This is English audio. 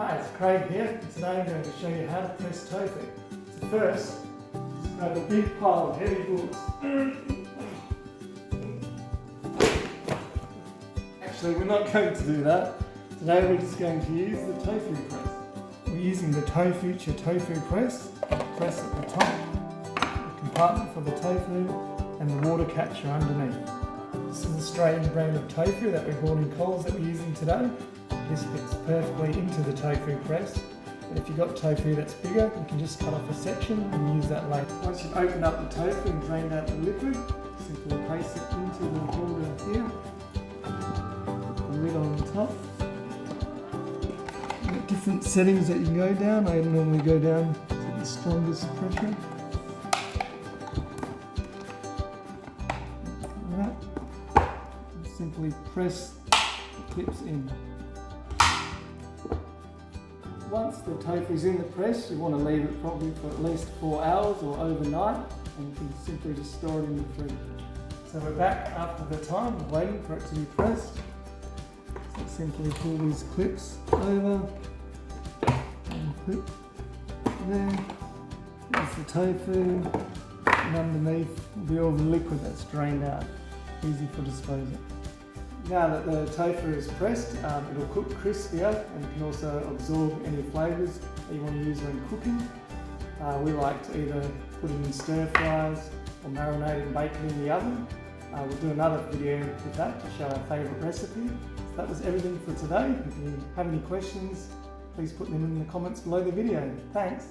Hi, it's Craig here, and today I'm going to show you how to press tofu. So first, just grab a big pile of heavy boards. Actually, we're not going to do that. Today we're just going to use the tofu press. We're using the Tofuture tofu press. Press at the top, the compartment for the tofu, and the water catcher underneath. This is an Australian brand of tofu that we bought in Coles that we're using today. This fits perfectly into the tofu press. But if you've got tofu that's bigger, you can just cut off a section and use that later. Once you've opened up the tofu and drained out the liquid, simply place it into the holder here. Put the lid on the top. You've got different settings that you can go down. I normally go down to the strongest pressure. Like that. Simply press the clips in. Once the tofu is in the press, you want to leave it probably for at least 4 hours or overnight, and you can simply just store it in the fridge. So we're back after the time of waiting for it to be pressed. So simply pull these clips over and clip there. There's the tofu, and underneath will be all the liquid that's drained out. Easy for disposal. Now that the tofu is pressed, it'll cook crispier and you can also absorb any flavours that you want to use when cooking. We like to either put it in stir fries or marinate and bake it in the oven. We'll do another video with that to show our favourite recipe. So that was everything for today. If you have any questions, please put them in the comments below the video. Thanks!